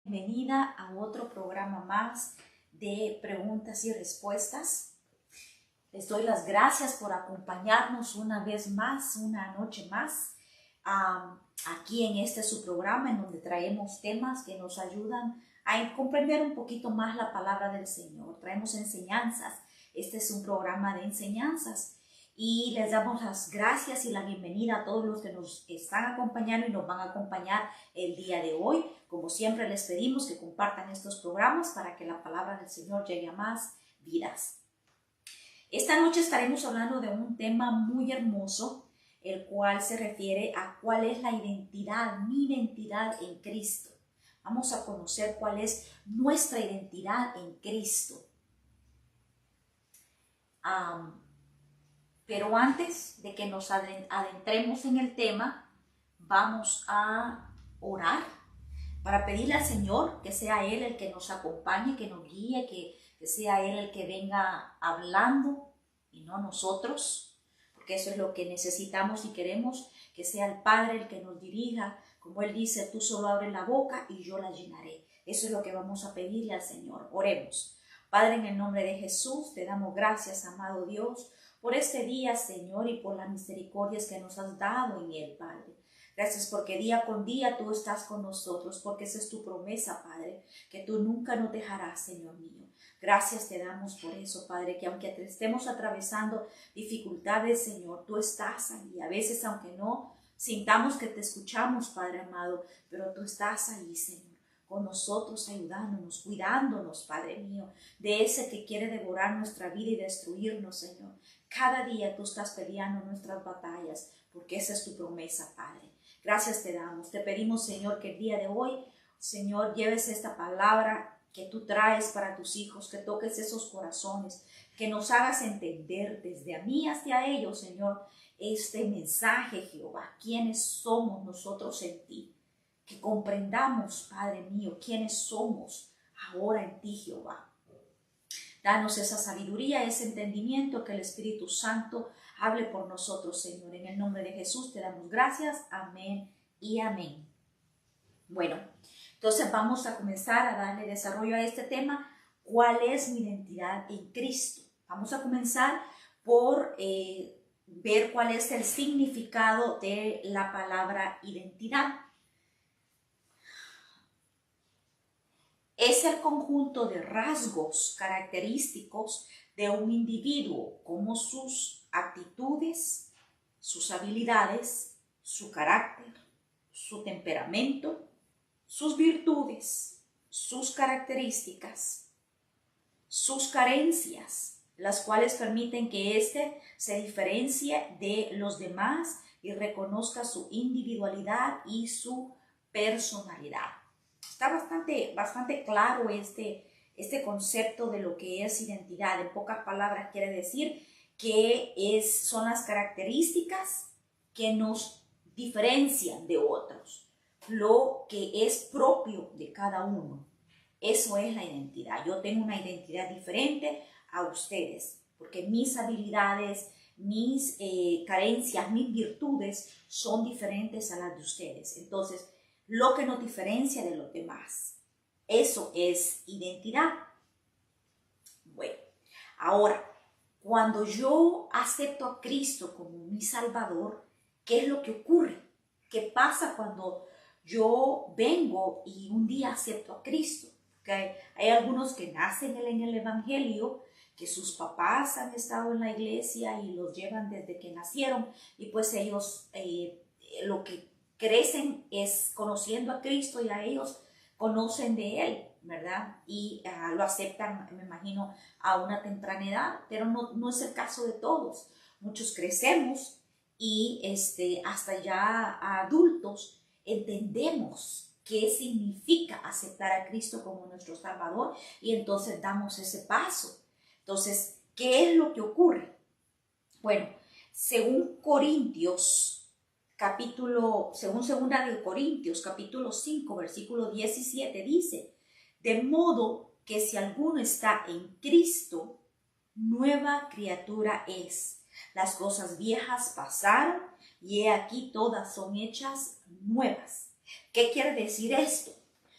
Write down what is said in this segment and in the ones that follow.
Bienvenida a otro programa más de preguntas y respuestas. Les doy las gracias por acompañarnos una vez más, una noche más, aquí en este su programa en donde traemos temas que nos ayudan a comprender un poquito más la palabra del Señor. Traemos enseñanzas. Este es un programa de enseñanzas. Y les damos las gracias y la bienvenida a todos los que nos están acompañando y nos van a acompañar el día de hoy. Como siempre les pedimos que compartan estos programas para que la palabra del Señor llegue a más vidas. Esta noche estaremos hablando de un tema muy hermoso, el cual se refiere a cuál es la identidad, mi identidad en Cristo. Vamos a conocer cuál es nuestra identidad en Cristo. Pero antes de que nos adentremos en el tema, vamos a orar para pedirle al Señor que sea Él el que nos acompañe, que nos guíe, que sea Él el que venga hablando y no nosotros, porque eso es lo que necesitamos y queremos, que sea el Padre el que nos dirija. Como Él dice, tú solo abres la boca y yo la llenaré. Eso es lo que vamos a pedirle al Señor. Oremos. Padre, en el nombre de Jesús, te damos gracias, amado Dios, por este día, Señor, y por las misericordias que nos has dado en él, Padre. Gracias porque día con día tú estás con nosotros, porque esa es tu promesa, Padre, que tú nunca nos dejarás, Señor mío. Gracias te damos por eso, Padre, que aunque estemos atravesando dificultades, Señor, tú estás ahí. A veces, aunque no sintamos que te escuchamos, Padre amado, pero tú estás ahí, Señor, con nosotros, ayudándonos, cuidándonos, Padre mío, de ese que quiere devorar nuestra vida y destruirnos, Señor. Cada día tú estás peleando nuestras batallas, porque esa es tu promesa, Padre. Gracias te damos. Te pedimos, Señor, que el día de hoy, Señor, lleves esta palabra que tú traes para tus hijos, que toques esos corazones, que nos hagas entender desde a mí hasta ellos, Señor, este mensaje, Jehová, quiénes somos nosotros en ti. Que comprendamos, Padre mío, quiénes somos ahora en ti, Jehová. Danos esa sabiduría, ese entendimiento, que el Espíritu Santo hable por nosotros, Señor. En el nombre de Jesús te damos gracias. Amén y amén. Bueno, entonces vamos a comenzar a darle desarrollo a este tema. ¿Cuál es mi identidad en Cristo? Vamos a comenzar por ver cuál es el significado de la palabra identidad. Es el conjunto de rasgos característicos de un individuo, como sus actitudes, sus habilidades, su carácter, su temperamento, sus virtudes, sus características, sus carencias, las cuales permiten que éste se diferencie de los demás y reconozca su individualidad y su personalidad. Está bastante claro este concepto de lo que es identidad. En pocas palabras quiere decir que son las características que nos diferencian de otros, lo que es propio de cada uno. Eso es la identidad. Yo tengo una identidad diferente a ustedes, porque mis habilidades, mis carencias, mis virtudes son diferentes a las de ustedes. Entonces, lo que nos diferencia de los demás. Eso es identidad. Bueno, ahora, cuando yo acepto a Cristo como mi Salvador, ¿qué es lo que ocurre? ¿Qué pasa cuando yo vengo y un día acepto a Cristo? ¿Okay? Hay algunos que nacen en el Evangelio, que sus papás han estado en la iglesia y los llevan desde que nacieron, y pues ellos lo que crecen es conociendo a Cristo y a ellos conocen de Él, ¿verdad? Y lo aceptan, me imagino, a una temprana edad, pero no es el caso de todos. Muchos crecemos y hasta ya adultos entendemos qué significa aceptar a Cristo como nuestro Salvador y entonces damos ese paso. Entonces, ¿qué es lo que ocurre? Bueno, según segunda de Corintios, capítulo 5, versículo 17, dice: de modo que si alguno está en Cristo, nueva criatura es. Las cosas viejas pasaron y he aquí todas son hechas nuevas. ¿Qué quiere decir esto?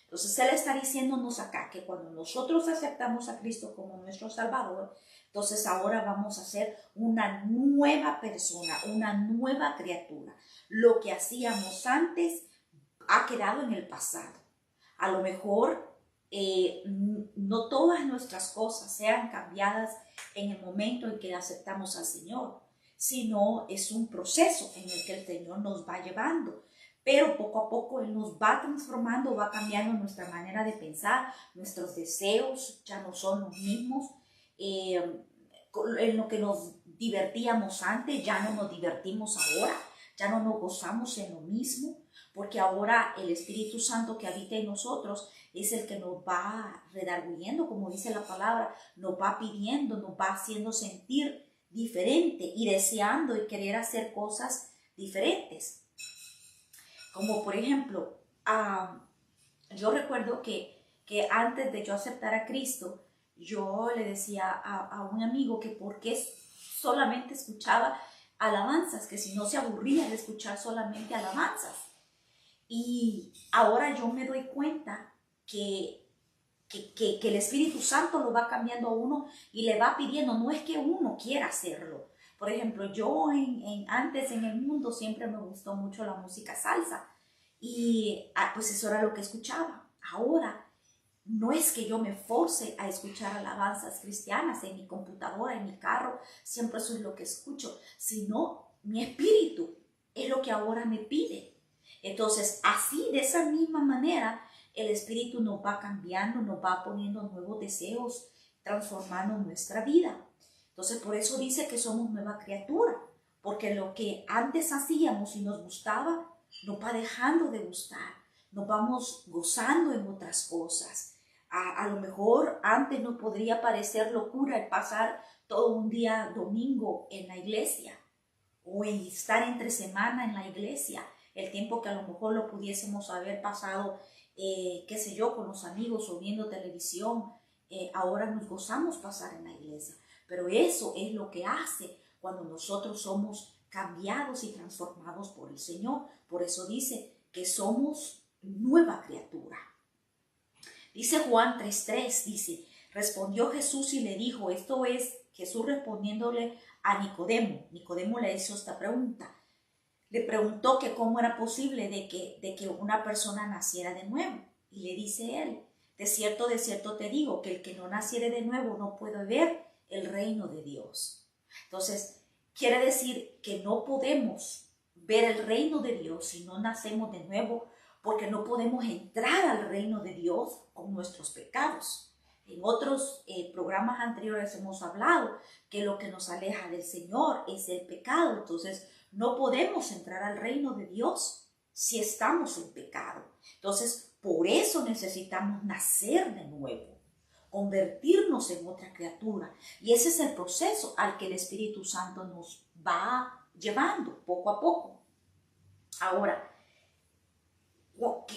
Entonces Él está diciéndonos acá que cuando nosotros aceptamos a Cristo como nuestro Salvador, entonces ahora vamos a ser una nueva persona, una nueva criatura. Lo que hacíamos antes ha quedado en el pasado. A lo mejor no todas nuestras cosas sean cambiadas en el momento en que aceptamos al Señor, sino es un proceso en el que el Señor nos va llevando. Pero poco a poco Él nos va transformando, va cambiando nuestra manera de pensar, nuestros deseos ya no son los mismos. En lo que nos divertíamos antes, ya no nos divertimos ahora, ya no nos gozamos en lo mismo, porque ahora el Espíritu Santo que habita en nosotros es el que nos va redarguyendo, como dice la palabra, nos va pidiendo, nos va haciendo sentir diferente y deseando y querer hacer cosas diferentes. Como por ejemplo, yo recuerdo que antes de yo aceptar a Cristo, yo le decía a un amigo que por qué solamente escuchaba alabanzas, que si no se aburría de escuchar solamente alabanzas. Y ahora yo me doy cuenta que el Espíritu Santo lo va cambiando a uno y le va pidiendo, no es que uno quiera hacerlo. Por ejemplo, yo antes en el mundo siempre me gustó mucho la música salsa y pues eso era lo que escuchaba. Ahora no es que yo me force a escuchar alabanzas cristianas en mi computadora, en mi carro, siempre eso es lo que escucho, sino mi espíritu es lo que ahora me pide. Entonces, así, de esa misma manera, el Espíritu nos va cambiando, nos va poniendo nuevos deseos, transformando nuestra vida. Entonces, por eso dice que somos nueva criatura, porque lo que antes hacíamos y nos gustaba, nos va dejando de gustar, nos vamos gozando en otras cosas. A lo mejor antes nos podría parecer locura el pasar todo un día domingo en la iglesia o en estar entre semana en la iglesia, el tiempo que a lo mejor lo pudiésemos haber pasado, qué sé yo, con los amigos o viendo televisión. Ahora nos gozamos pasar en la iglesia, pero eso es lo que hace cuando nosotros somos cambiados y transformados por el Señor. Por eso dice que somos nueva criatura. Dice Juan 3:3, dice, respondió Jesús y le dijo, esto es Jesús respondiéndole a Nicodemo. Nicodemo le hizo esta pregunta. Le preguntó que cómo era posible de que una persona naciera de nuevo. Y le dice él, de cierto te digo, que el que no naciere de nuevo no puede ver el reino de Dios. Entonces, quiere decir que no podemos ver el reino de Dios si no nacemos de nuevo, porque no podemos entrar al reino de Dios con nuestros pecados. En otros programas anteriores hemos hablado que lo que nos aleja del Señor es el pecado. Entonces, no podemos entrar al reino de Dios si estamos en pecado. Entonces, por eso necesitamos nacer de nuevo, convertirnos en otra criatura. Y ese es el proceso al que el Espíritu Santo nos va llevando poco a poco. Ahora,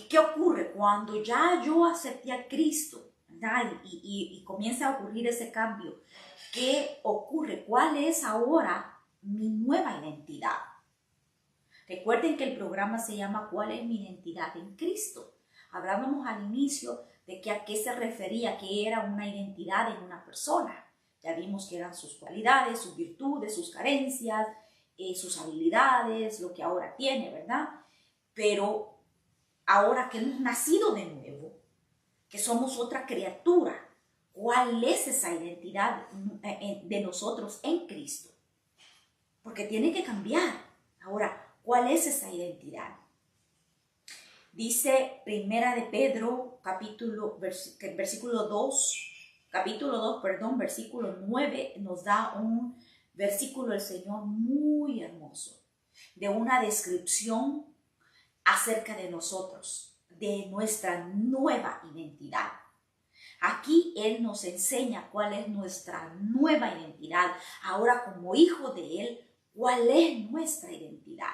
¿qué ocurre? Cuando ya yo acepté a Cristo, ¿verdad? Y comienza a ocurrir ese cambio, ¿qué ocurre? ¿Cuál es ahora mi nueva identidad? Recuerden que el programa se llama ¿Cuál es mi identidad en Cristo? Hablábamos al inicio de que a qué se refería, qué era una identidad en una persona. Ya vimos que eran sus cualidades, sus virtudes, sus carencias, sus habilidades, lo que ahora tiene, ¿verdad? Pero ahora que hemos nacido de nuevo, que somos otra criatura, ¿cuál es esa identidad de nosotros en Cristo? Porque tiene que cambiar. Ahora, ¿cuál es esa identidad? Dice Primera de Pedro, capítulo 9, nos da un versículo del Señor muy hermoso, de una descripción acerca de nosotros, de nuestra nueva identidad. Aquí Él nos enseña cuál es nuestra nueva identidad. Ahora, como hijo de Él, ¿cuál es nuestra identidad?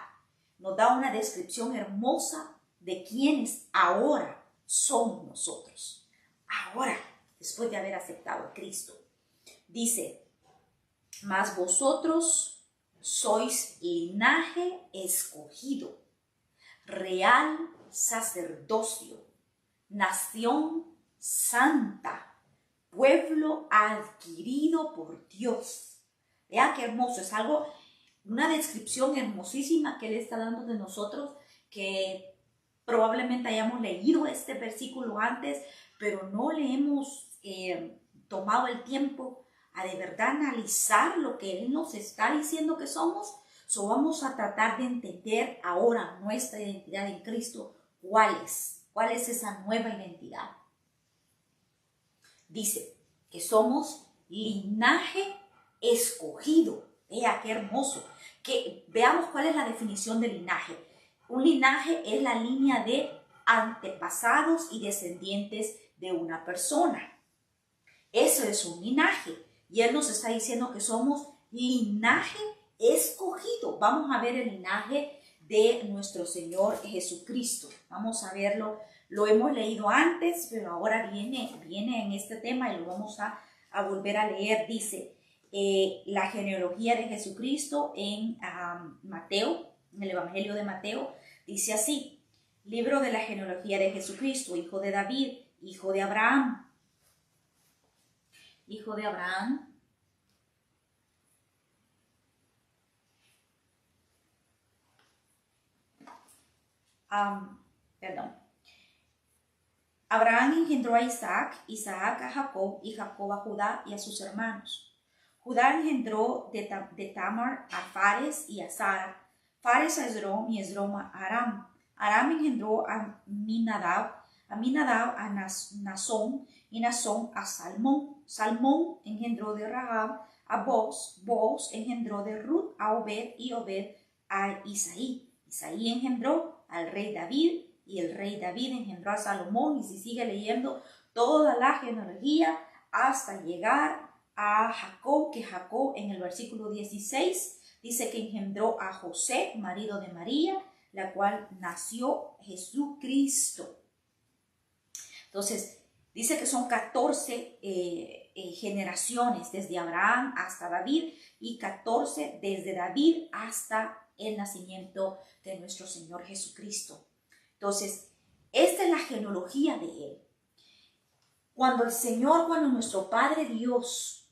Nos da una descripción hermosa de quiénes ahora somos nosotros. Ahora, después de haber aceptado a Cristo. Dice, mas vosotros sois linaje escogido, real sacerdocio, nación santa, pueblo adquirido por Dios. Vea qué hermoso, es algo, una descripción hermosísima que Él está dando de nosotros, que probablemente hayamos leído este versículo antes, pero no le hemos tomado el tiempo a de verdad analizar lo que Él nos está diciendo que somos. So vamos a tratar de entender ahora nuestra identidad en Cristo. ¿Cuál es esa nueva identidad? Dice que somos linaje escogido. Vea qué hermoso. Que veamos cuál es la definición de linaje. Un linaje es la línea de antepasados y descendientes de una persona. Eso es un linaje. Y Él nos está diciendo que somos linaje escogido. Vamos a ver el linaje de nuestro Señor Jesucristo. Vamos a verlo. Lo hemos leído antes, pero ahora viene en este tema y lo vamos a volver a leer. Dice la genealogía de Jesucristo en Mateo, en el Evangelio de Mateo. Dice así: libro de la genealogía de Jesucristo, hijo de David, hijo de Abraham. Hijo de Abraham. Abraham engendró a Isaac, Isaac a Jacob y Jacob a Judá y a sus hermanos. Judá engendró de Tamar a Fares y a Sara, Fares a Esrom y Esrom a Aram. Aram engendró a Minadab a Nasón y Nasón a Salmón. Salmón engendró de Rahab a Boz, Boz engendró de Ruth a Obed y Obed a Isaí. Isaí engendró al rey David y el rey David engendró a Salomón, y si sigue leyendo toda la genealogía hasta llegar a Jacob, que Jacob en el versículo 16 dice que engendró a José, marido de María, la cual nació Jesucristo. Entonces, dice que son 14 generaciones desde Abraham hasta David y 14 desde David hasta el nacimiento de nuestro Señor Jesucristo. Entonces, esta es la genealogía de Él. Cuando nuestro Padre Dios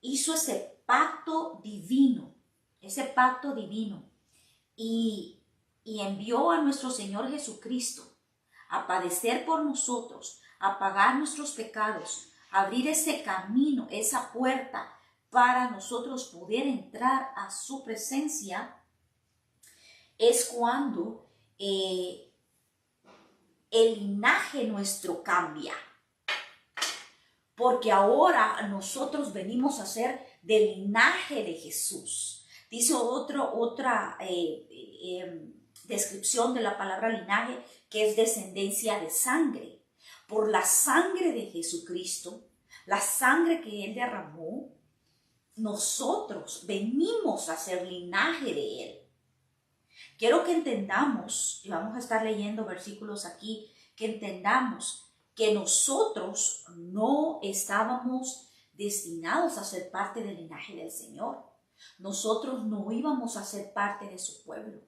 hizo ese pacto divino y envió a nuestro Señor Jesucristo a padecer por nosotros, a pagar nuestros pecados, a abrir ese camino, esa puerta para nosotros poder entrar a su presencia, es cuando el linaje nuestro cambia. Porque ahora nosotros venimos a ser del linaje de Jesús. Dice otra descripción de la palabra linaje, que es descendencia de sangre. Por la sangre de Jesucristo, la sangre que Él derramó, nosotros venimos a ser linaje de Él. Quiero que entendamos, y vamos a estar leyendo versículos aquí, que entendamos que nosotros no estábamos destinados a ser parte del linaje del Señor. Nosotros no íbamos a ser parte de su pueblo.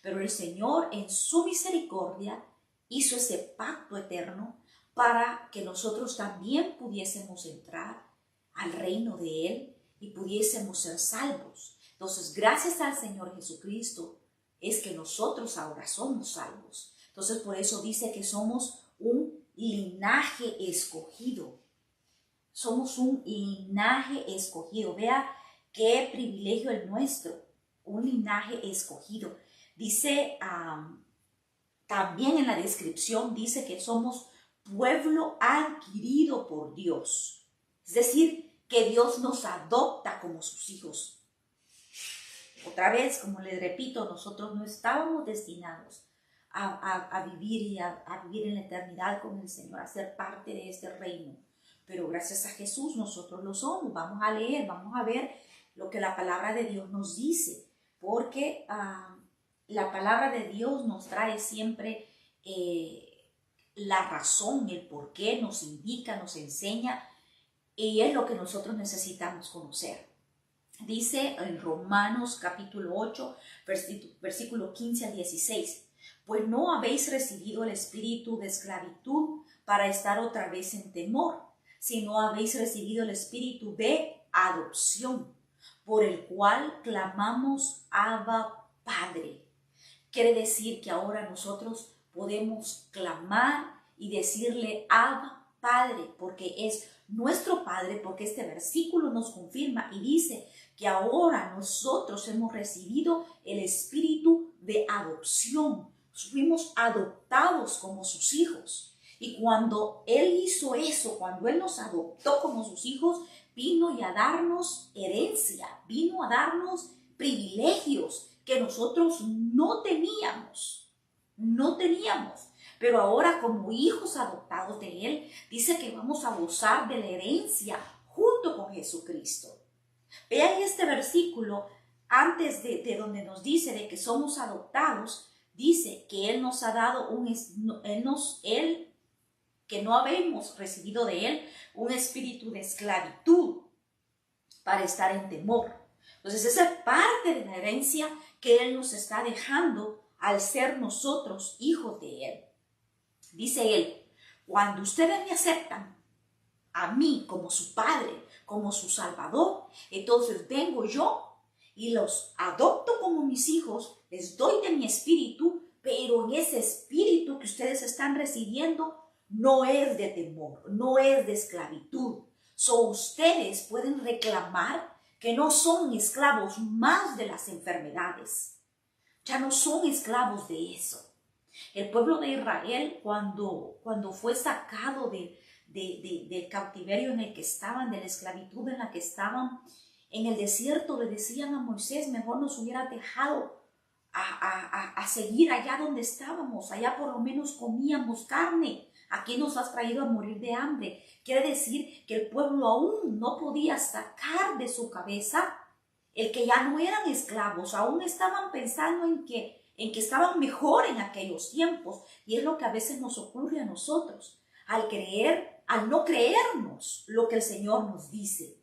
Pero el Señor, en su misericordia, hizo ese pacto eterno para que nosotros también pudiésemos entrar al reino de Él y pudiésemos ser salvos. Entonces, gracias al Señor Jesucristo, es que nosotros ahora somos salvos. Entonces, por eso dice que somos un linaje escogido. Somos un linaje escogido. Vea qué privilegio el nuestro, un linaje escogido. Dice, también en la descripción, dice que somos pueblo adquirido por Dios. Es decir, que Dios nos adopta como sus hijos. Otra vez, como les repito, nosotros no estábamos destinados a vivir en la eternidad con el Señor, a ser parte de este reino. Pero gracias a Jesús nosotros lo somos. Vamos a leer, vamos a ver lo que la palabra de Dios nos dice. Porque la palabra de Dios nos trae siempre la razón, el por qué, nos indica, nos enseña. Y es lo que nosotros necesitamos conocer. Dice en Romanos capítulo 8, versículo 15 al 16. Pues no habéis recibido el espíritu de esclavitud para estar otra vez en temor, sino habéis recibido el espíritu de adopción, por el cual clamamos Abba Padre. Quiere decir que ahora nosotros podemos clamar y decirle Abba Padre, porque es nuestro Padre, porque este versículo nos confirma y dice que ahora nosotros hemos recibido el espíritu de adopción. Fuimos adoptados como sus hijos. Y cuando Él hizo eso, cuando Él nos adoptó como sus hijos, vino a darnos herencia, vino a darnos privilegios que nosotros no teníamos. Pero ahora como hijos adoptados de Él, dice que vamos a gozar de la herencia junto con Jesucristo. Vean este versículo, antes de donde nos dice de que somos adoptados, dice que Él nos ha dado que no habemos recibido de Él un espíritu de esclavitud para estar en temor. Entonces esa es parte de la herencia que Él nos está dejando al ser nosotros hijos de Él. Dice Él, cuando ustedes me aceptan a mí como su Padre, como su Salvador, entonces vengo yo y los adopto como mis hijos, les doy de mi espíritu, pero en ese espíritu que ustedes están recibiendo no es de temor, no es de esclavitud. Ustedes pueden reclamar que no son esclavos más de las enfermedades. Ya no son esclavos de eso. El pueblo de Israel, cuando fue sacado del cautiverio en el que estaban, de la esclavitud en la que estaban, en el desierto le decían a Moisés, mejor nos hubiera dejado a seguir allá donde estábamos, allá por lo menos comíamos carne, aquí nos has traído a morir de hambre. Quiere decir que el pueblo aún no podía sacar de su cabeza el que ya no eran esclavos, aún estaban pensando en que estaban mejor en aquellos tiempos, y es lo que a veces nos ocurre a nosotros, al no creernos lo que el Señor nos dice,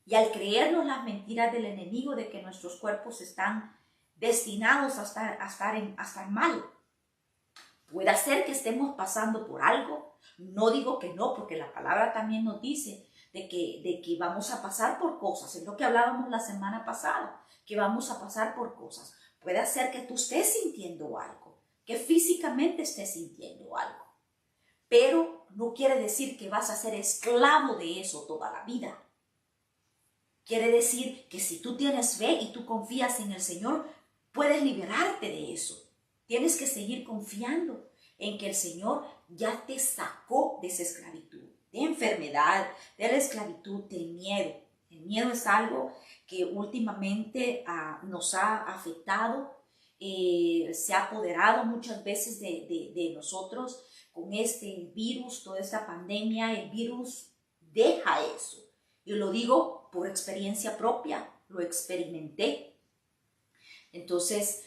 y al creernos las mentiras del enemigo de que nuestros cuerpos están destinados a estar mal. Puede ser que estemos pasando por algo, no digo que no, porque la palabra también nos dice de que vamos a pasar por cosas, es lo que hablábamos la semana pasada, que vamos a pasar por cosas. Puede ser que tú estés sintiendo algo, que físicamente estés sintiendo algo, pero no quiere decir que vas a ser esclavo de eso toda la vida. Quiere decir que si tú tienes fe y tú confías en el Señor, puedes liberarte de eso. Tienes que seguir confiando en que el Señor ya te sacó de esa esclavitud, de enfermedad, de la esclavitud, del miedo. El miedo es algo que últimamente nos ha afectado, se ha apoderado muchas veces de nosotros con este virus, toda esta pandemia. El virus deja eso. Yo lo digo por experiencia propia, lo experimenté. Entonces,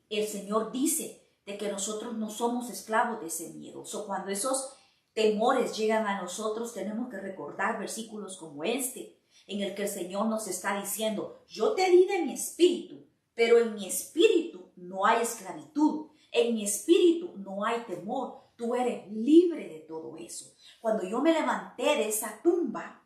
el Señor dice de que nosotros no somos esclavos de ese miedo. Cuando esos temores llegan a nosotros, tenemos que recordar versículos como este, en el que el Señor nos está diciendo, yo te di de mi espíritu, pero en mi espíritu no hay esclavitud, en mi espíritu no hay temor, tú eres libre de todo eso. Cuando yo me levanté de esa tumba,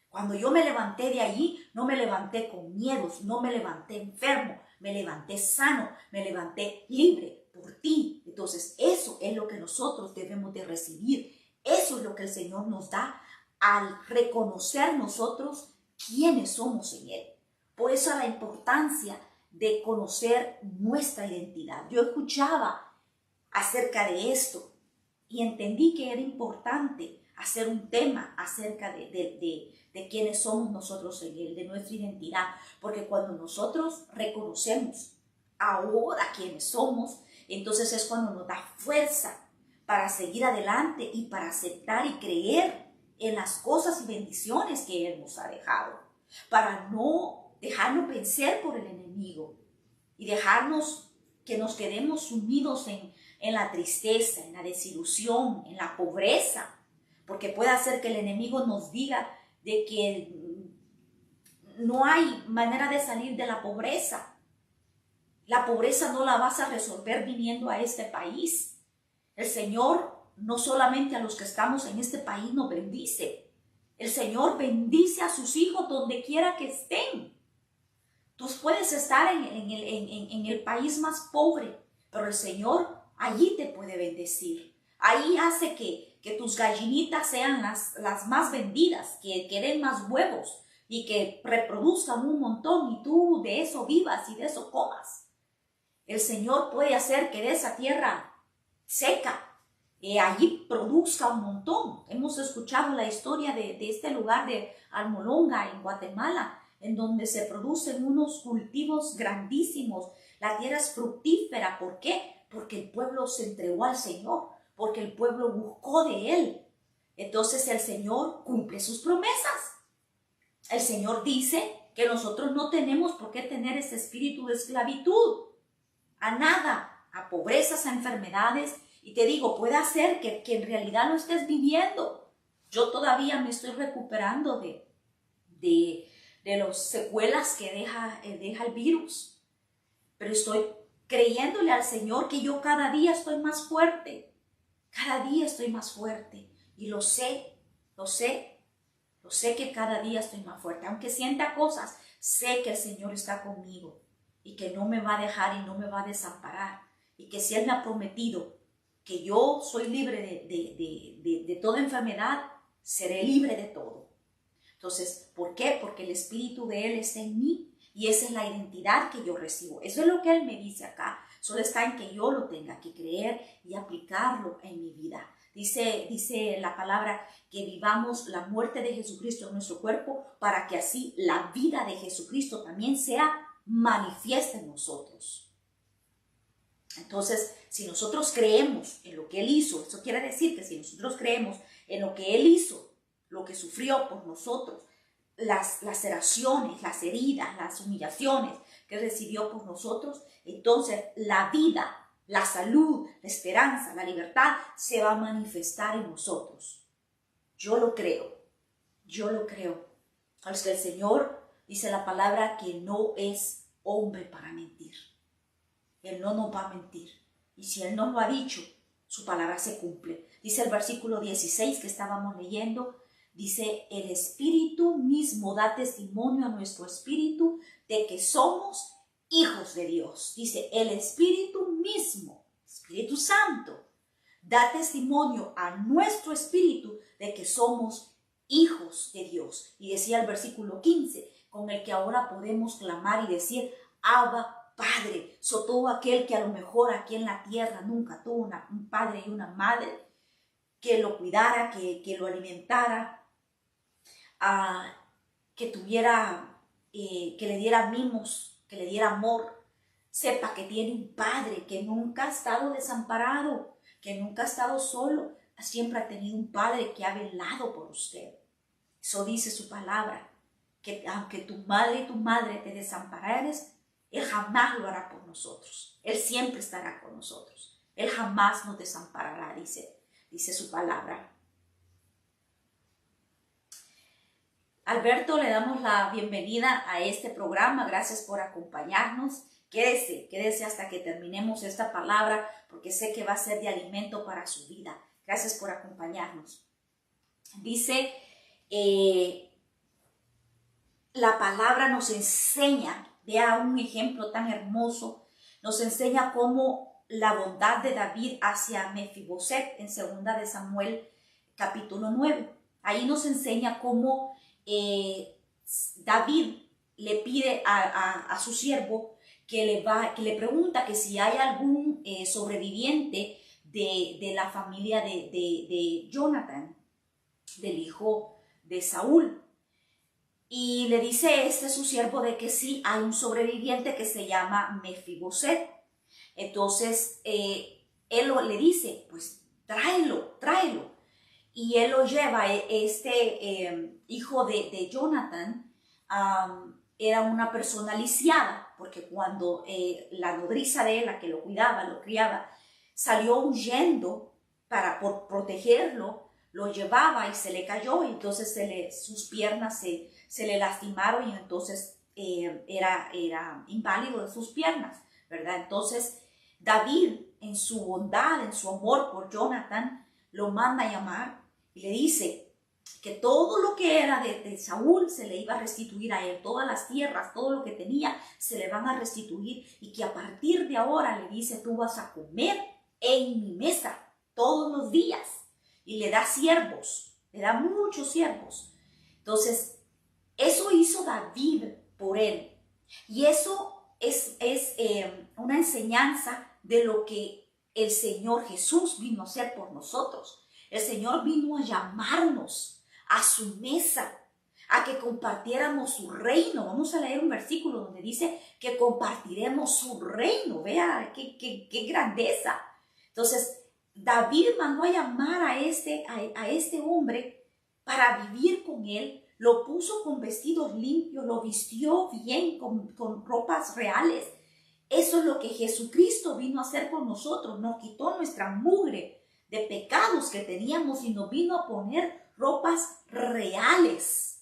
cuando yo me levanté de allí, no me levanté con miedos, no me levanté enfermo, me levanté sano, me levanté libre por ti. Entonces eso es lo que nosotros debemos de recibir. Eso es lo que el Señor nos da al reconocer nosotros quiénes somos en Él. Por eso la importancia de conocer nuestra identidad. Yo escuchaba acerca de esto y entendí que era importante hacer un tema acerca de quiénes somos nosotros en Él, de nuestra identidad, porque cuando nosotros reconocemos ahora quiénes somos, entonces es cuando nos da fuerza para seguir adelante y para aceptar y creer en las cosas y bendiciones que Él nos ha dejado, para no dejarnos vencer por el enemigo y dejarnos que nos quedemos sumidos en la tristeza, en la desilusión, en la pobreza, porque puede ser que el enemigo nos diga de que no hay manera de salir de la pobreza. La pobreza no la vas a resolver viniendo a este país. El Señor no solamente a los que estamos en este país nos bendice. El Señor bendice a sus hijos donde quiera que estén. Tú puedes estar en el país más pobre, pero el Señor allí te puede bendecir. Ahí hace que tus gallinitas sean las más vendidas, que den más huevos y que reproduzcan un montón y tú de eso vivas y de eso comas. El Señor puede hacer que de esa tierra seca, allí produzca un montón. Hemos escuchado la historia de este lugar de Almolonga en Guatemala, en donde se producen unos cultivos grandísimos. La tierra es fructífera. ¿Por qué? Porque el pueblo se entregó al Señor, porque el pueblo buscó de Él. Entonces el Señor cumple sus promesas. El Señor dice que nosotros no tenemos por qué tener ese espíritu de esclavitud a nada, a pobrezas, a enfermedades. Y te digo, puede ser que en realidad lo estés viviendo. Yo todavía me estoy recuperando de las secuelas que deja el virus. Pero estoy creyéndole al Señor que yo cada día estoy más fuerte. Cada día estoy más fuerte. Y lo sé que cada día estoy más fuerte. Aunque sienta cosas, sé que el Señor está conmigo y que no me va a dejar y no me va a desamparar. Y que si Él me ha prometido que yo soy libre de toda enfermedad, seré libre de todo. Entonces, ¿por qué? Porque el Espíritu de Él está en mí y esa es la identidad que yo recibo. Eso es lo que Él me dice acá. Solo está en que yo lo tenga que creer y aplicarlo en mi vida. Dice la palabra que vivamos la muerte de Jesucristo en nuestro cuerpo para que así la vida de Jesucristo también sea manifiesta en nosotros. Entonces, si nosotros creemos en lo que Él hizo, eso quiere decir que si nosotros creemos en lo que Él hizo, lo que sufrió por nosotros, las laceraciones, las heridas, las humillaciones que recibió por nosotros, entonces la vida, la salud, la esperanza, la libertad se va a manifestar en nosotros. Yo lo creo. Al que el Señor dice la palabra que no es hombre para mentir. Él no nos va a mentir. Y si Él nos lo ha dicho, su palabra se cumple. Dice el versículo 16 que estábamos leyendo, dice, el Espíritu mismo da testimonio a nuestro espíritu de que somos hijos de Dios. Dice, el Espíritu mismo, Espíritu Santo, da testimonio a nuestro espíritu de que somos hijos de Dios. Y decía el versículo 15, con el que ahora podemos clamar y decir, Abba, Padre. Todo aquel que a lo mejor aquí en la tierra nunca tuvo un padre y una madre que lo cuidara, que lo alimentara, que le diera mimos, que le diera amor, sepa que tiene un padre que nunca ha estado desamparado, que nunca ha estado solo, siempre ha tenido un padre que ha velado por usted. Eso dice su palabra, que aunque tu madre y tu madre te desamparares, Él jamás lo hará por nosotros. Él siempre estará con nosotros. Él jamás nos desamparará, dice su palabra. Alberto, le damos la bienvenida a este programa. Gracias por acompañarnos. Quédese hasta que terminemos esta palabra, porque sé que va a ser de alimento para su vida. Gracias por acompañarnos. Dice, la palabra nos enseña, vea un ejemplo tan hermoso, nos enseña cómo la bondad de David hacia Mefiboset en 2 de Samuel capítulo 9. Ahí nos enseña cómo David le pide a su siervo que le pregunta que si hay algún sobreviviente de la familia de Jonathan, del hijo de Saúl. Y le dice su siervo de que sí hay un sobreviviente que se llama Mefiboset. Entonces él le dice, pues tráelo. Y él lo lleva. Hijo de Jonathan era una persona lisiada, porque cuando la nodriza de él, la que lo cuidaba, lo criaba, salió huyendo por protegerlo, lo llevaba y se le cayó, y entonces sus piernas se le lastimaron, y entonces era inválido de sus piernas, ¿verdad? Entonces David, en su bondad, en su amor por Jonathan, lo manda a llamar y le dice que todo lo que era de Saúl se le iba a restituir a él, todas las tierras, todo lo que tenía se le van a restituir, y que a partir de ahora le dice: tú vas a comer en mi mesa todos los días. Y le da siervos, le da muchos siervos. Entonces, eso hizo David por él. Y eso es una enseñanza de lo que el Señor Jesús vino a hacer por nosotros. El Señor vino a llamarnos a su mesa, a que compartiéramos su reino. Vamos a leer un versículo donde dice que compartiremos su reino. Vea qué grandeza. Entonces, David mandó a llamar a este hombre para vivir con él. Lo puso con vestidos limpios, lo vistió bien con ropas reales. Eso es lo que Jesucristo vino a hacer con nosotros. Nos quitó nuestra mugre de pecados que teníamos y nos vino a poner ropas reales,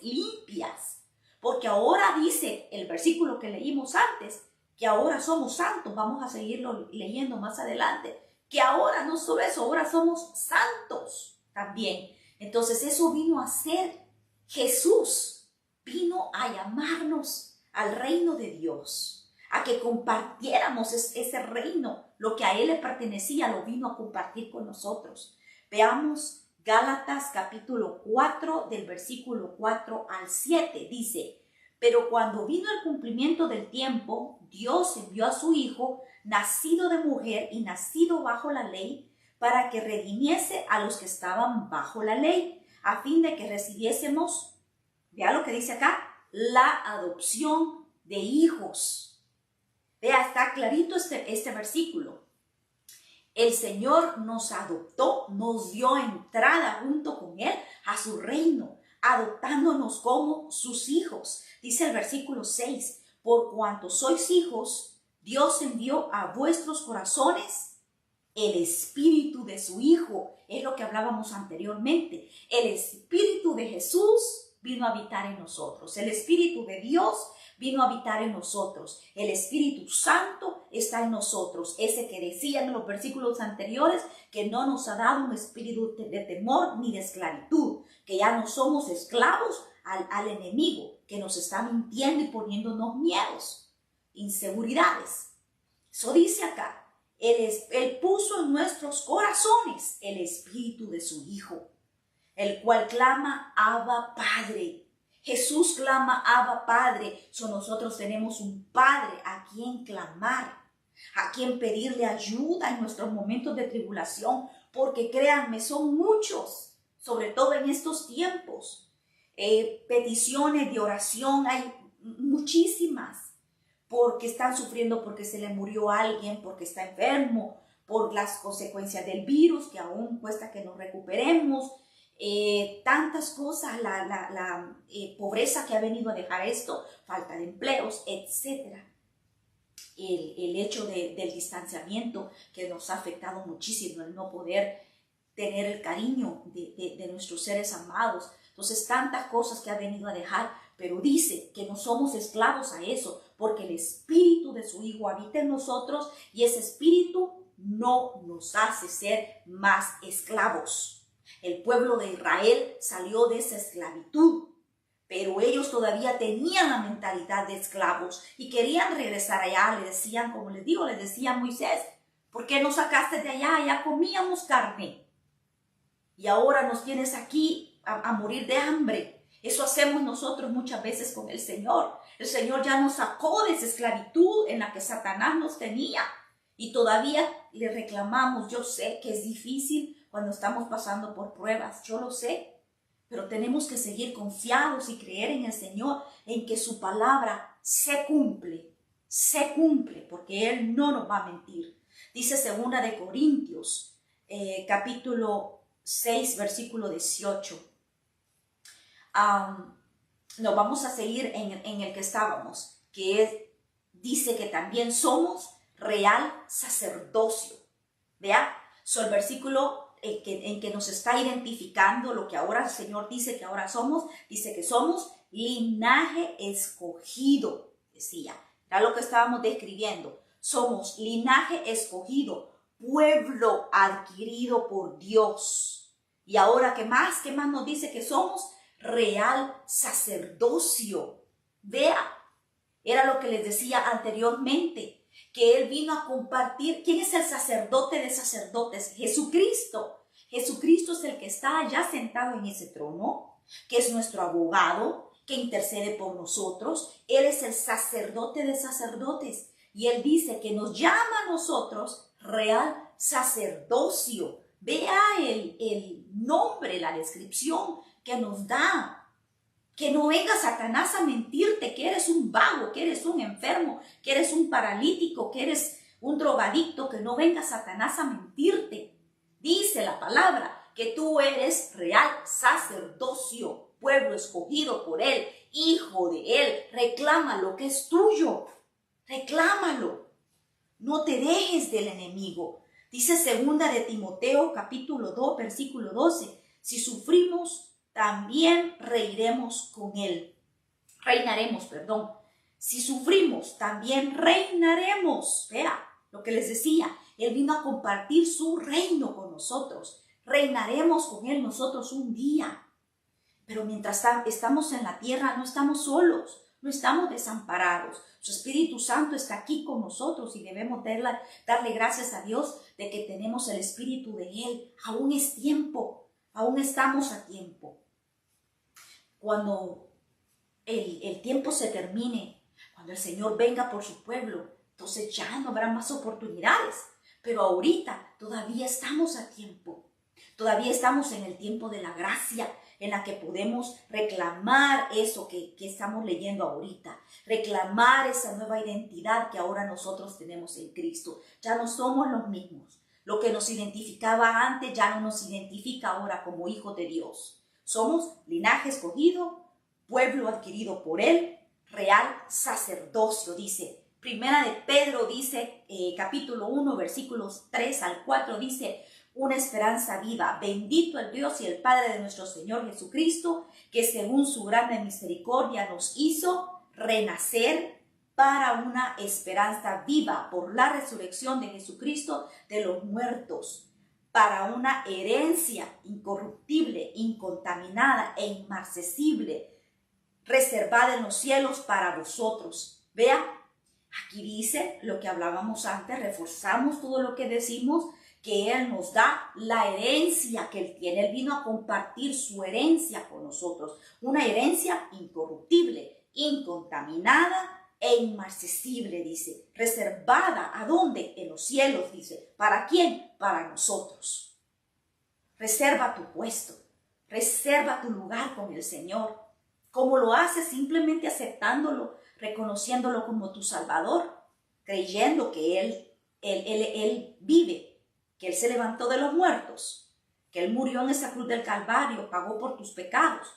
limpias. Porque ahora dice el versículo que leímos antes, que ahora somos santos. Vamos a seguirlo leyendo más adelante. Que ahora no solo eso, ahora somos santos también. Entonces eso vino a hacer Jesús. Vino a llamarnos al reino de Dios, a que compartiéramos ese reino. Lo que a Él le pertenecía lo vino a compartir con nosotros. Veamos Gálatas capítulo 4 del versículo 4 al 7. Dice: pero cuando vino el cumplimiento del tiempo, Dios envió a su Hijo, nacido de mujer y nacido bajo la ley, para que redimiese a los que estaban bajo la ley, a fin de que recibiésemos, vea lo que dice acá, la adopción de hijos. Vea, está clarito este versículo. El Señor nos adoptó, nos dio entrada junto con Él a su reino, adoptándonos como sus hijos. Dice el versículo 6, por cuanto sois hijos, Dios envió a vuestros corazones el espíritu de su Hijo. Es lo que hablábamos anteriormente. El espíritu de Jesús vino a habitar en nosotros. El espíritu de Dios vino a habitar en nosotros. El Espíritu Santo está en nosotros. Ese que decía en los versículos anteriores que no nos ha dado un espíritu de temor ni de esclavitud, que ya no somos esclavos al enemigo que nos está mintiendo y poniéndonos miedos, inseguridades. Eso dice acá. Él puso en nuestros corazones el espíritu de su Hijo, el cual clama: Abba, Padre. Jesús clama: Abba, Padre. Nosotros tenemos un Padre a quien clamar, a quien pedirle ayuda en nuestros momentos de tribulación, porque créanme, son muchos, sobre todo en estos tiempos. Peticiones de oración hay muchísimas, porque están sufriendo, porque se le murió alguien, porque está enfermo, por las consecuencias del virus, que aún cuesta que nos recuperemos, tantas cosas, la pobreza que ha venido a dejar esto, falta de empleos, etc. El hecho del distanciamiento que nos ha afectado muchísimo, el no poder tener el cariño de nuestros seres amados. Entonces, tantas cosas que ha venido a dejar, pero dice que no somos esclavos a eso, porque el espíritu de su Hijo habita en nosotros y ese espíritu no nos hace ser más esclavos. El pueblo de Israel salió de esa esclavitud, pero ellos todavía tenían la mentalidad de esclavos y querían regresar allá. Le decían, como les digo, les decía a Moisés: ¿por qué nos sacaste de allá? Allá comíamos carne y ahora nos tienes aquí a morir de hambre. Eso hacemos nosotros muchas veces con el Señor. El Señor ya nos sacó de esa esclavitud en la que Satanás nos tenía y todavía le reclamamos. Yo sé que es difícil cuando estamos pasando por pruebas, yo lo sé, pero tenemos que seguir confiados y creer en el Señor, en que su palabra se cumple, porque Él no nos va a mentir. Dice 2 de Corintios, capítulo 6, versículo 18. Nos vamos a seguir en el que estábamos, dice que también somos real sacerdocio. Vea, el versículo en que nos está identificando lo que ahora el Señor dice que ahora somos, dice que somos linaje escogido, decía. Era lo que estábamos describiendo. Somos linaje escogido, pueblo adquirido por Dios. Y ahora, ¿qué más? ¿Qué más nos dice que somos? Real sacerdocio. Vea, era lo que les decía anteriormente, que Él vino a compartir. ¿Quién es el sacerdote de sacerdotes? Jesucristo. Jesucristo es el que está allá sentado en ese trono, que es nuestro abogado, que intercede por nosotros. Él es el sacerdote de sacerdotes. Y Él dice que nos llama a nosotros real sacerdocio. Vea el nombre, la descripción que nos da. Que no venga Satanás a mentirte que eres un vago, que eres un enfermo, que eres un paralítico, que eres un drogadicto. Que no venga Satanás a mentirte. Dice la palabra que tú eres real sacerdocio, pueblo escogido por Él, hijo de Él. Reclama lo que es tuyo. Reclámalo. No te dejes del enemigo. Dice 2 de Timoteo capítulo 2 versículo 12. Si sufrimos, también reinaremos con Él. Si sufrimos, también reinaremos. Vea lo que les decía. Él vino a compartir su reino con nosotros. Reinaremos con Él nosotros un día. Pero mientras estamos en la tierra, no estamos solos. No estamos desamparados. Su Espíritu Santo está aquí con nosotros y debemos darle gracias a Dios de que tenemos el Espíritu de Él. Aún es tiempo, aún estamos a tiempo. Cuando el tiempo se termine, cuando el Señor venga por su pueblo, entonces ya no habrá más oportunidades. Pero ahorita todavía estamos a tiempo. Todavía estamos en el tiempo de la gracia, en la que podemos reclamar eso que estamos leyendo ahorita, reclamar esa nueva identidad que ahora nosotros tenemos en Cristo. Ya no somos los mismos. Lo que nos identificaba antes ya no nos identifica ahora como hijos de Dios. Somos linaje escogido, pueblo adquirido por Él, real sacerdocio, dice. Primera de Pedro dice, capítulo 1, versículos 3 al 4, dice: una esperanza viva. Bendito el Dios y el Padre de nuestro Señor Jesucristo, que según su grande misericordia nos hizo renacer para una esperanza viva por la resurrección de Jesucristo de los muertos, para una herencia incorruptible, incontaminada e inmarcesible, reservada en los cielos para vosotros. Vea, aquí dice lo que hablábamos antes, reforzamos todo lo que decimos, que Él nos da la herencia que Él tiene. Él vino a compartir su herencia con nosotros. Una herencia incorruptible, incontaminada e inmarcesible, dice. Reservada, ¿a dónde? En los cielos, dice. ¿Para quién? Para nosotros. Reserva tu puesto. Reserva tu lugar con el Señor. ¿Cómo lo haces? Simplemente aceptándolo, reconociéndolo como tu Salvador, creyendo que Él vive, que Él se levantó de los muertos, que Él murió en esa cruz del Calvario, pagó por tus pecados.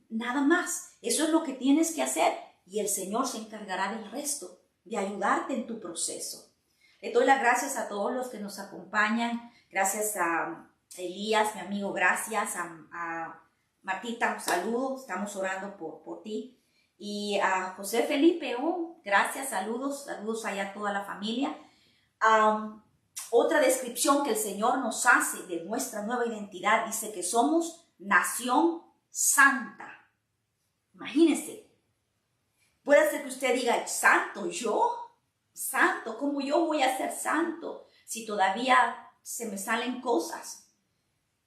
Nada más. Eso es lo que tienes que hacer y el Señor se encargará del resto, de ayudarte en tu proceso. Le doy las gracias a todos los que nos acompañan. Gracias a Elías, mi amigo, gracias. A Martita, un saludo. Estamos orando por ti. Y a José Felipe, gracias, saludos allá a toda la familia. Otra descripción que el Señor nos hace de nuestra nueva identidad, dice que somos nación santa. Imagínense, puede ser que usted diga: ¿santo yo? ¿Santo? ¿Cómo yo voy a ser santo si todavía se me salen cosas?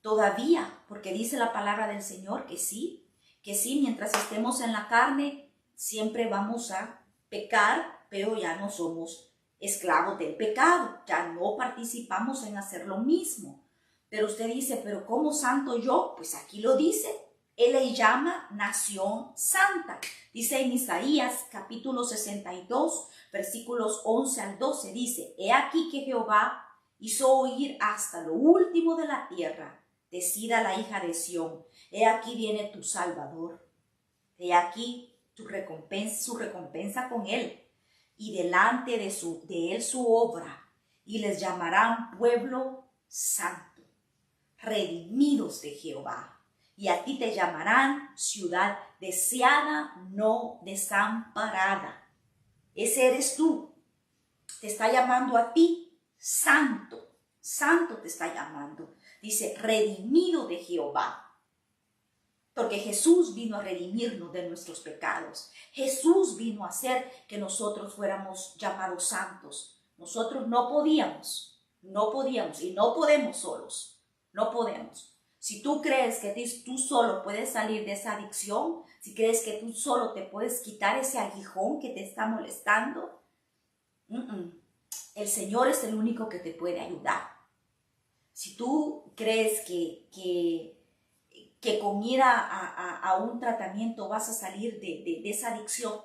Todavía, porque dice la palabra del Señor que sí, mientras estemos en la carne, siempre vamos a pecar, pero ya no somos esclavos del pecado, ya no participamos en hacer lo mismo. Pero usted dice: ¿pero cómo santo yo? Pues aquí lo dice, Él le llama nación santa. Dice en Isaías capítulo 62, versículos 11 al 12, dice: he aquí que Jehová hizo oír hasta lo último de la tierra, decida la hija de Sión, he aquí viene tu Salvador, he aquí su recompensa con Él, y delante de Él su obra, y les llamarán pueblo santo, redimidos de Jehová. Y a ti te llamarán ciudad deseada, no desamparada. Ese eres tú. Te está llamando a ti santo. Santo te está llamando. Dice, redimido de Jehová. Porque Jesús vino a redimirnos de nuestros pecados. Jesús vino a hacer que nosotros fuéramos llamados santos. Nosotros no podíamos y no podemos solos. No podemos. Si tú crees que tú solo puedes salir de esa adicción, si crees que tú solo te puedes quitar ese aguijón que te está molestando, el Señor es el único que te puede ayudar. Si tú crees que con ir a un tratamiento vas a salir de esa adicción,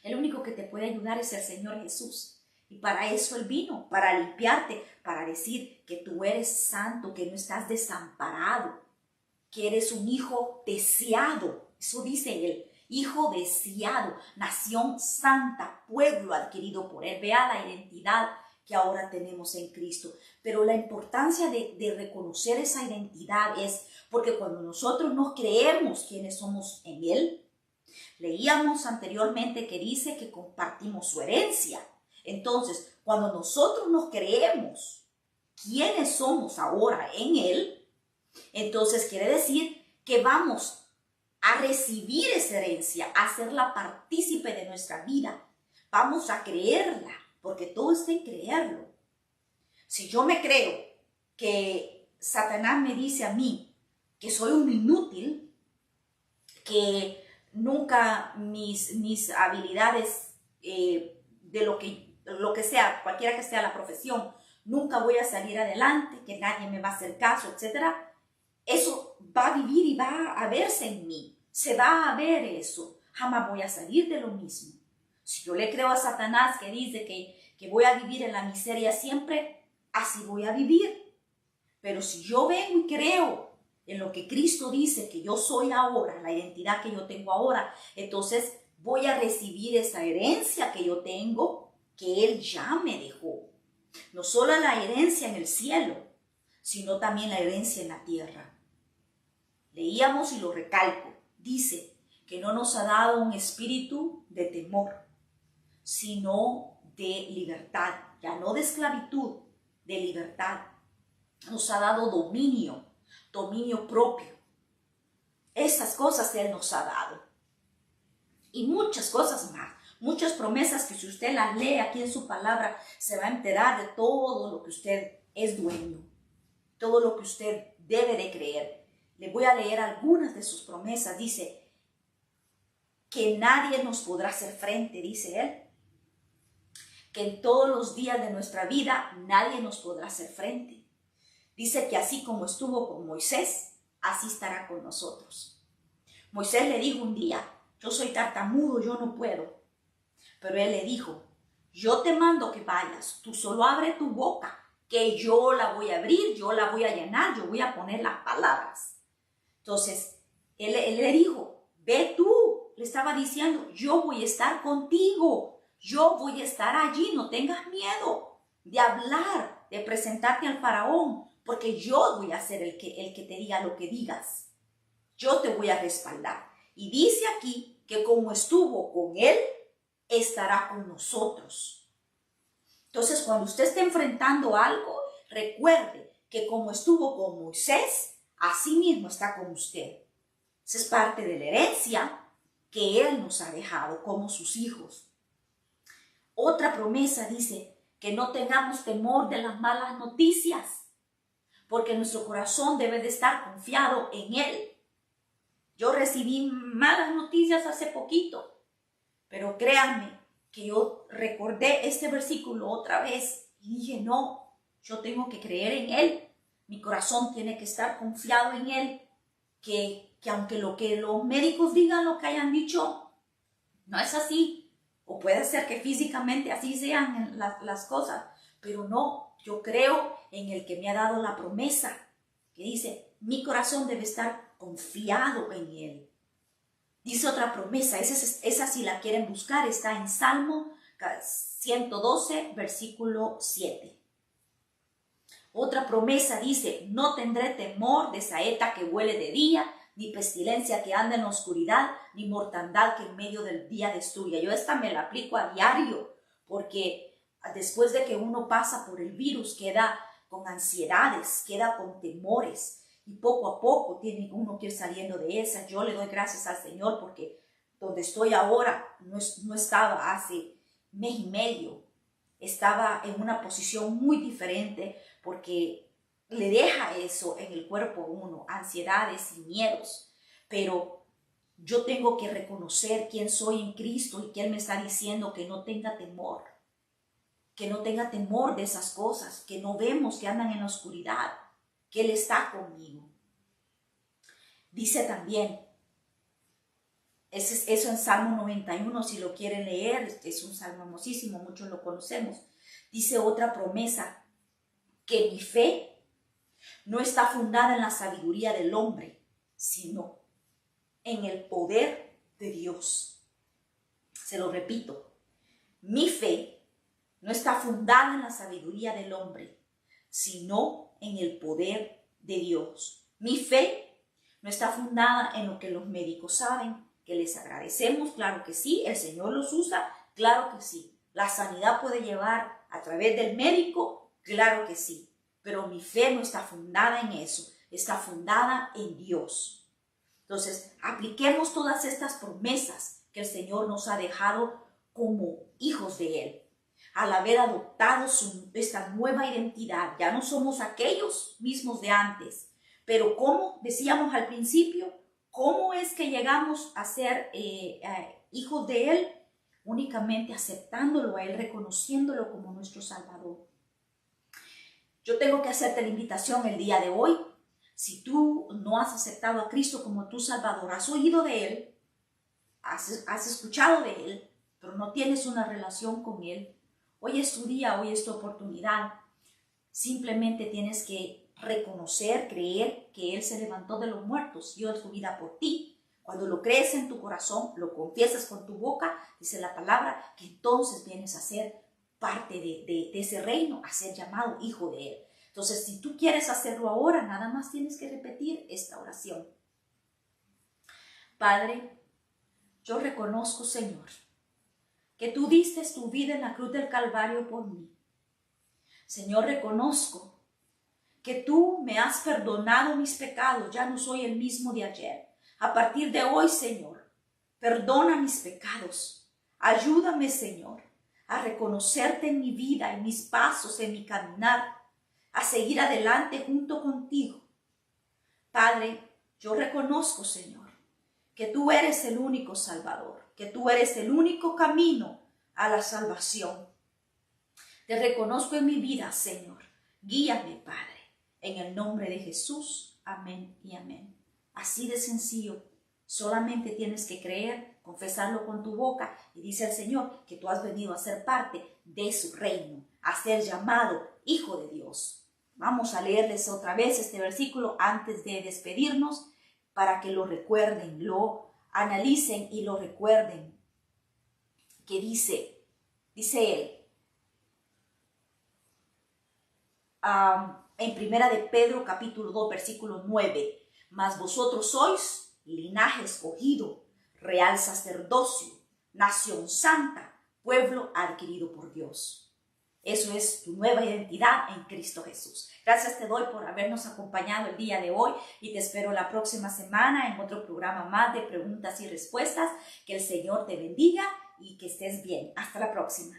el único que te puede ayudar es el Señor Jesús. Y para eso Él vino, para limpiarte, para decir que tú eres santo, que no estás desamparado, que eres un hijo deseado. Eso dice Él, hijo deseado, nación santa, pueblo adquirido por Él. Vea la identidad que ahora tenemos en Cristo. Pero la importancia de reconocer esa identidad es porque cuando nosotros nos creemos quiénes somos en Él, leíamos anteriormente que dice que compartimos su herencia. Entonces, cuando nosotros nos creemos quiénes somos ahora en Él, entonces quiere decir que vamos a recibir esa herencia, a hacerla partícipe de nuestra vida. Vamos a creerla, porque todo está en creerlo. Si yo me creo que Satanás me dice a mí que soy un inútil, que nunca mis habilidades de lo que sea, cualquiera que sea la profesión, nunca voy a salir adelante, que nadie me va a hacer caso, etc. Eso va a vivir y va a verse en mí. Se va a ver eso. Jamás voy a salir de lo mismo. Si yo le creo a Satanás que dice que voy a vivir en la miseria siempre, así voy a vivir. Pero si yo vengo y creo en lo que Cristo dice que yo soy ahora, la identidad que yo tengo ahora, entonces voy a recibir esa herencia que yo tengo, que Él ya me dejó. No solo la herencia en el cielo, sino también la herencia en la tierra. Leíamos y lo recalco. Dice que no nos ha dado un espíritu de temor, sino de libertad, ya no de esclavitud, de libertad. Nos ha dado dominio propio. Esas cosas Él nos ha dado. Y muchas cosas más, muchas promesas que si usted las lee aquí en su palabra, se va a enterar de todo lo que usted es dueño, todo lo que usted debe de creer. Le voy a leer algunas de sus promesas. Dice que nadie nos podrá hacer frente, dice Él. Que en todos los días de nuestra vida nadie nos podrá hacer frente. Dice que así como estuvo con Moisés, así estará con nosotros. Moisés le dijo un día, yo soy tartamudo, yo no puedo. Pero Él le dijo, yo te mando que vayas, tú solo abre tu boca, que yo la voy a abrir, yo la voy a llenar, yo voy a poner las palabras. Entonces, él le dijo, ve tú, le estaba diciendo, yo voy a estar contigo, yo voy a estar allí, no tengas miedo de hablar, de presentarte al faraón, porque yo voy a ser el que te diga lo que digas. Yo te voy a respaldar. Y dice aquí que como estuvo con Él, estará con nosotros. Entonces, cuando usted esté enfrentando algo, recuerde que como estuvo con Moisés, así mismo está con usted. Esa es parte de la herencia que Él nos ha dejado como sus hijos. Otra promesa dice que no tengamos temor de las malas noticias, porque nuestro corazón debe de estar confiado en Él. Yo recibí malas noticias hace poquito, pero créanme que yo recordé este versículo otra vez y dije, no, yo tengo que creer en Él. Mi corazón tiene que estar confiado en Él, que aunque lo que los médicos digan, lo que hayan dicho, no es así. O puede ser que físicamente así sean las cosas, pero no, yo creo en el que me ha dado la promesa, que dice, mi corazón debe estar confiado en Él. Dice otra promesa, esa si la quieren buscar, está en Salmo 112, versículo 7. Otra promesa dice, no tendré temor de saeta que huele de día, ni pestilencia que anda en la oscuridad, ni mortandad que en medio del día destruya. Yo esta me la aplico a diario, porque después de que uno pasa por el virus, queda con ansiedades, queda con temores y poco a poco tiene uno que ir saliendo de esas. Yo le doy gracias al Señor porque donde estoy ahora no estaba hace mes y medio. Estaba en una posición muy diferente porque le deja eso en el cuerpo a uno, ansiedades y miedos. Pero yo tengo que reconocer quién soy en Cristo y que Él me está diciendo que no tenga temor. Que no tenga temor de esas cosas, que no vemos, que andan en la oscuridad, que Él está conmigo. Dice también, eso en Salmo 91, si lo quieren leer, es un salmo hermosísimo, muchos lo conocemos. Dice otra promesa, que mi fe no está fundada en la sabiduría del hombre, sino en el poder de Dios. Se lo repito, mi fe no está fundada en la sabiduría del hombre, sino en el poder de Dios. Mi fe no está fundada en lo que los médicos saben, que les agradecemos, claro que sí, el Señor los usa, claro que sí. La sanidad puede llevar a través del médico, claro que sí. Pero mi fe no está fundada en eso, está fundada en Dios. Entonces, apliquemos todas estas promesas que el Señor nos ha dejado como hijos de Él. Al haber adoptado esta nueva identidad, ya no somos aquellos mismos de antes. Pero como decíamos al principio, ¿cómo es que llegamos a ser hijos de Él? Únicamente aceptándolo a Él, reconociéndolo como nuestro Salvador. Yo tengo que hacerte la invitación el día de hoy. Si tú no has aceptado a Cristo como tu Salvador, has oído de Él, has escuchado de Él, pero no tienes una relación con Él, hoy es tu día, hoy es tu oportunidad. Simplemente tienes que reconocer, creer que Él se levantó de los muertos, dio su vida por ti. Cuando lo crees en tu corazón, lo confiesas con tu boca, dice la palabra, que entonces vienes a ser parte de ese reino, a ser llamado hijo de Él. Entonces, si tú quieres hacerlo ahora, nada más tienes que repetir esta oración. Padre, yo reconozco, Señor, que tú diste tu vida en la cruz del Calvario por mí. Señor, reconozco que tú me has perdonado mis pecados, ya no soy el mismo de ayer. A partir de hoy, Señor, perdona mis pecados. Ayúdame, Señor, a reconocerte en mi vida, en mis pasos, en mi caminar, a seguir adelante junto contigo. Padre, yo reconozco, Señor, que tú eres el único Salvador, que tú eres el único camino a la salvación. Te reconozco en mi vida, Señor. Guíame, Padre, en el nombre de Jesús. Amén y amén. Así de sencillo. Solamente tienes que creer, confesarlo con tu boca y dice el Señor que tú has venido a ser parte de su reino, a ser llamado hijo de Dios. Vamos a leerles otra vez este versículo antes de despedirnos para que lo recuerden, lo analicen y lo recuerden. Que dice él, en Primera de Pedro capítulo 2 versículo 9, mas vosotros sois linaje escogido, real sacerdocio, nación santa, pueblo adquirido por Dios. Eso es tu nueva identidad en Cristo Jesús. Gracias te doy por habernos acompañado el día de hoy y te espero la próxima semana en otro programa más de preguntas y respuestas. Que el Señor te bendiga y que estés bien. Hasta la próxima.